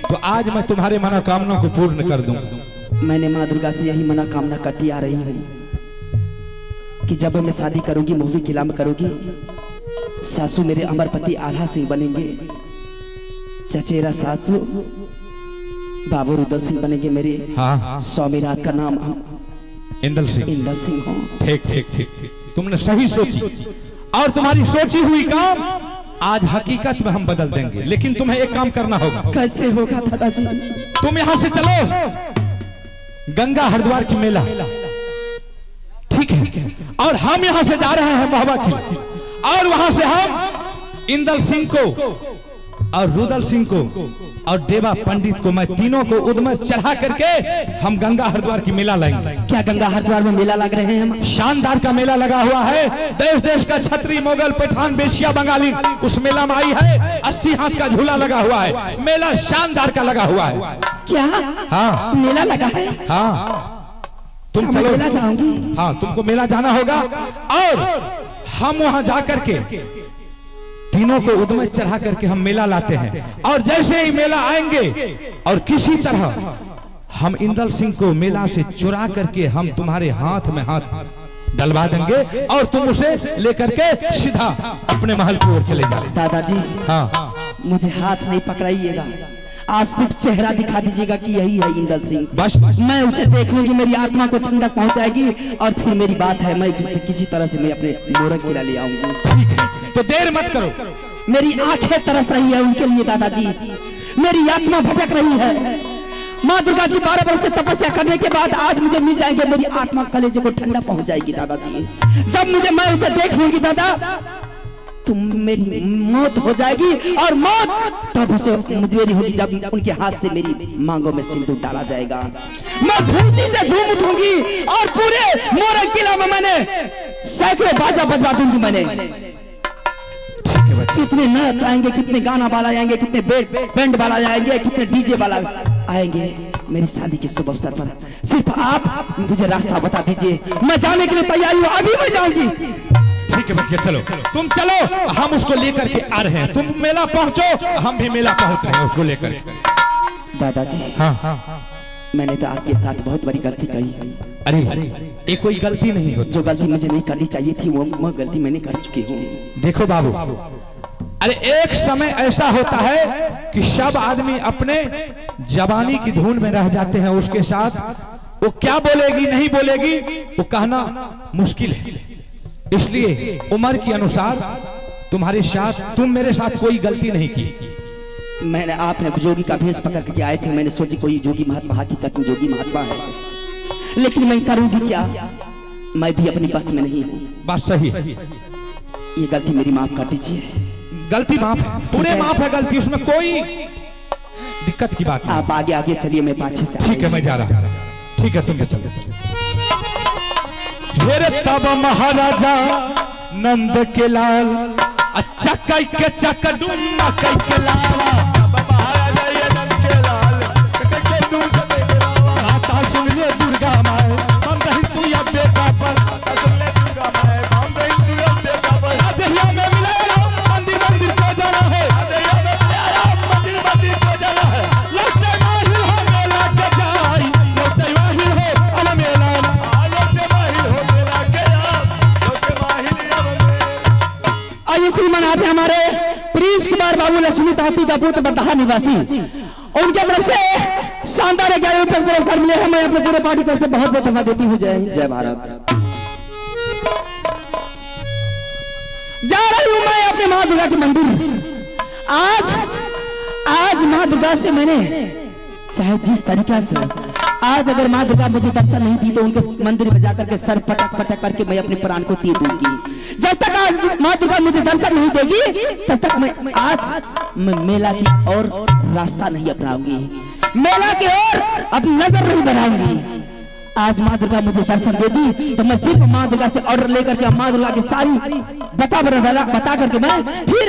तो आज मैं तुम्हारे मनोकामना को पूर्ण कर दूंगा। मैंने माँ दुर्गा से यही मनोकामना करती आ रही हूँ कि जब मैं शादी करूंगी, मूवी किला में करूंगी, सासू मेरे अमरपति आल्हा सिंह बनेंगे, चचेरा सासू बाबू रुदल सिंह बनेंगे, मेरे स्वामीनाथ का नाम इंदल सिंह हो। ठीक ठीक ठीक, तुमने सही सोची और तुम्हारी सोची हुई काम आज हकीकत में हम बदल देंगे। लेकिन तुम्हें एक काम करना होगा। कैसे होगा दादाजी? तुम यहाँ से चलो गंगा हरिद्वार की मेला, ठीक है, और हम यहाँ से जा रहे हैं बाबा की, और वहां से हम इंदल सिंह को और रुदल सिंह को और देवा पंडित को, मैं तीनों को उदम चढ़ा करके हम गंगा हरिद्वार की मेला लाएंगे। क्या गंगा हरिद्वार में मेला लग रहे हैं? हम शानदार का मेला लगा हुआ है। देश देश का छत्री, मोगल, पठान, बेशिया, बंगाली उस मेला में आई है। 80 हाथ का झूला लगा हुआ है। मेला शानदार का लगा हुआ है। क्या? हाँ, मेला लगा है। हाँ, तुम चलो। मेला जाऊंगी। हाँ, तुमको मेला जाना होगा और हम वहां जाकर के तीनों को उद्यम चढ़ा करके हम मेला लाते हैं। और जैसे ही मेला आएंगे और किसी तरह हम इंदल सिंह को मेला से चुरा करके हम तुम्हारे हाथ में हाथ डलवा देंगे और तुम उसे लेकर के सीधा अपने महल की ओर चले जाओ। दादाजी, हाँ, मुझे हाथ नहीं पकड़ाइएगा, आप सिर्फ चेहरा दिखा दीजिएगा कि यही है इंदल सिंह। बस मैं उसे देख लूंगी, मेरी आत्मा को ठंडक पहुंचाएगी और फिर मेरी बात है, मैं किसी तरह से मैं अपने मोरक किला ले आऊंगी। ठीक है, तो देर मत करो। मेरी आंखें तरस रही है उनके लिए दादाजी, मेरी आत्मा भटक रही है। माँ दुर्गा जी 12 वर्ष से तपस्या करने के बाद आज मुझे मिल जाएंगे, मेरी आत्मा कलेजे को ठंडा पहुंच जाएगी दादाजी। जब मैं उसे देख लूंगी दादा, तुम मेरी मौत हो जाएगी और मौत तब उसे मेरी होगी जब उनके हाथ से मेरी मांगों में सिंदूर डाला जाएगा। मैं खुशी से झूम उठूंगी और पूरे मोरक किला में मैंने सैकड़ों बाजा बजवा दूंगी। मैंने कितने नाच आएंगे, कितने गाना वाला आएंगे, कितने बैंड वाला आएंगे, कितने डीजे वाला आएंगे मेरी शादी के शुभ अवसर पर। सिर्फ आप मुझे रास्ता बता दीजिए, मैं जाने के लिए तैयार हूँ, अभी मैं जाऊंगी। ठीक है बच्चे, चलो तुम चलो, हम उसको लेकर के आ रहे हैं। तुम मेला पहुंचो, हम भी मेला पहुंच रहे हैं उसको लेकर। दादाजी, हाँ, मैंने तो आपके साथ बहुत बड़ी गलती करी। अरे ये कोई गलती नहीं हो। जो गलती मुझे नहीं करनी चाहिए थी वो गलती मैंने कर चुकी हूँ। देखो बाबू, अरे एक समय ऐसा होता है कि सब आदमी अपने जवानी की धुन में रह जाते हैं। उसके साथ वो क्या बोलेगी नहीं बोलेगी वो कहना मुश्किल है। इसलिए उम्र के अनुसार तुम्हारे साथ, तुम मेरे साथ कोई गलती नहीं की। मैंने, आपने जोगी का भेष पकड़ के आए थे, मैंने सोची कोई जोगी महात्मा, हकीकत में जोगी महात्मा है, लेकिन मैं करूंगी क्या? मैं भी अपनी बस में नहीं हूँ। बात सही है। ये गलती मेरी माफ कर दीजिए। गलती माफ है, पूरे माफ है गलती, उसमें कोई दिक्कत की बात नहीं। आप आगे आगे चलिए, मैं पाछे से। ठीक है, मैं जा रहा हूँ। ठीक है, तुम भी चलो। तब महाराजा नंद के लाल अच्छा कई के चक डूमा कई के लावा, महाराजा ये नंद के लाल के दूर आता सुन ले दुर्गा माए, हम नहीं तू या बेटा पर, आता सुन ले दुर्गा माए, हम नहीं तू या बेटा पर। आधेया में मिला मंदिर मंदिर को जाना है, आधेया में मिला मंदिर मंदिर को जाना है। लगते माहिर हो मेला के जाई, लगते माहिर हो अन मेला, लगते माहिर हो मेला के जाई, लगते माहिर अब में। आइए श्रीमान, आप हमारे प्रिंस कुमार बाबू लक्ष्मी तापी का पुत्र बंदहा निवासी, उनके तरफ से शानदार 11 रुपए पुरस्कार मिले हैं। मैं अपने पूरे पार्टी तरफ से बहुत बहुत धन्यवाद देती हूँ। जय हिंद, जय भारत। जा रही हूँ मैं अपने माँ दुर्गा के मंदिर। आज माँ दुर्गा से मैंने चाहे जिस तरीका से, आज अगर माँ दुर्गा मुझे दर्शन नहीं दी तो उनके मंदिर में जाकर के सर पटक पटक करके मैं अपने प्राण को तीर दूंगी। जब तक आज माँ दुर्गा मुझे दर्शन नहीं देगी तब तक मैं मेला की और रास्ता नहीं अपनाऊंगी, मेला की ओर अपनी नजर नहीं बनाऊंगी। आज माँ दुर्गा मुझे दर्शन देगी तो मैं सिर्फ माँ दुर्गा से ऑर्डर लेकर के माँ दुर्गा की सारी बता करके मैं फिर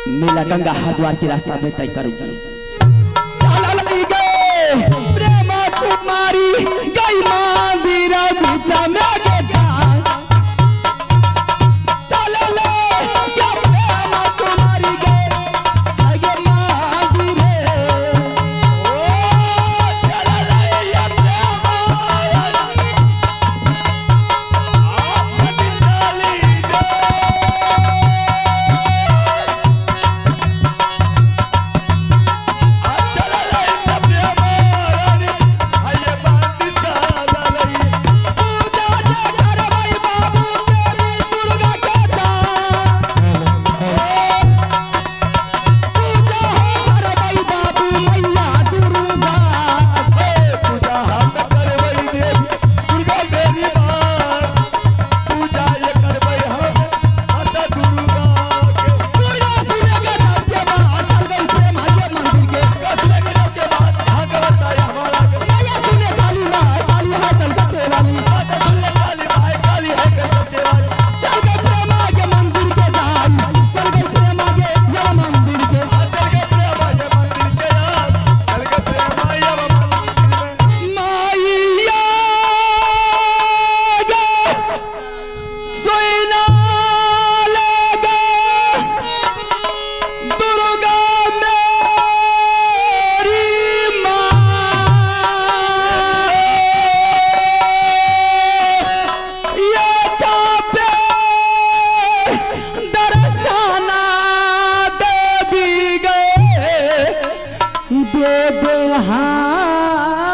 मेला गंगा हरिद्वार की रास्ता में तय करूंगी। प्रेमा कुमारी गई मंदिर बीचा में चल ले क्या प्रेमा कुमारी गई दे दे हमारो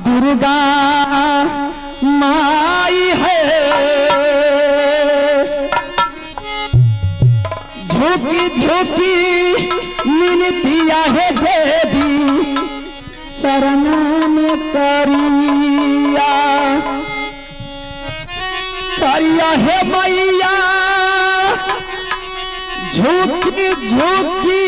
दुर्गा माई है झोंकी झोंकी मिनतिया है देवी चरण में करिया करिया है मैया झोंकी झोंकी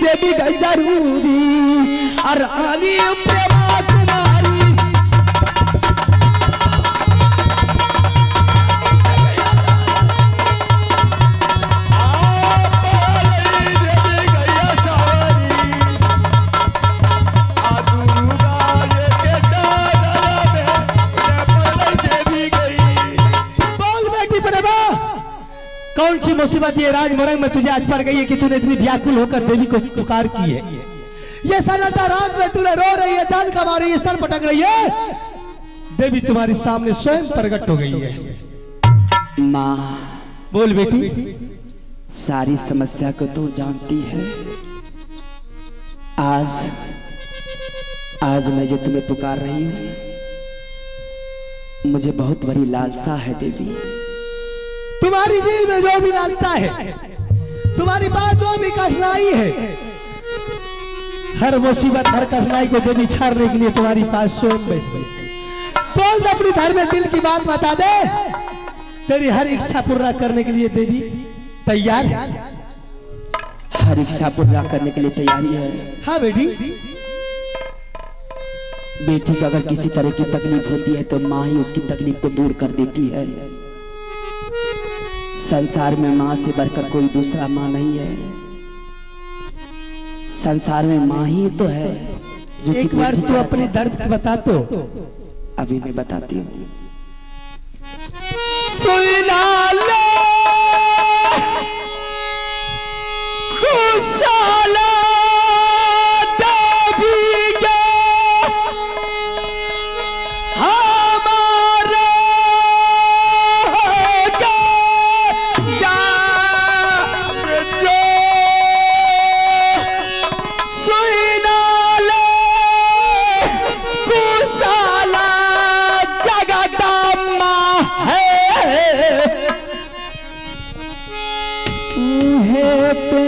देवी गई जरूरी और रानी प्रेमा कुमारी कौन सी मुसीबत ये राजमरंग में तुझे आज पड़ गई है कि तूने इतनी व्याकुल होकर देवी को पुकार की है? ये सन्नाटा रात में तूने रो रही है, जान कमा रही है, सर पटक रही है। देवी तुम्हारे सामने स्वयं प्रकट हो गई है। माँ बोल बेटी। सारी समस्या को तू जानती है। आज मैं जो तुम्हें पुकार रही हूँ, मुझे बहुत बड़ी लालसा है देवी। तुम्हारी दिल में जो भी लालसा है, तुम्हारी पास जो भी कठिनाई है, हर मुसीबत हर कठिनाई को देवी छाड़ने के लिए तुम्हारी पास स्वयं बैठ गई। बोल अपनी धर्म में दिल की बात बता दे, तेरी हर इच्छा पूरा करने के लिए देवी तैयार है। हर इच्छा पूरा करने के लिए तैयारी है। हाँ बेटी। बेटी को अगर किसी तरह की तकलीफ होती है तो माँ ही उसकी तकलीफ को दूर कर देती है। संसार में माँ से बढ़कर कोई दूसरा माँ नहीं है। संसार में माँ ही तो है जो एक बार तू अपने दर्द बता तो। अभी मैं बताती हूँ। सुना ले खुशाला पे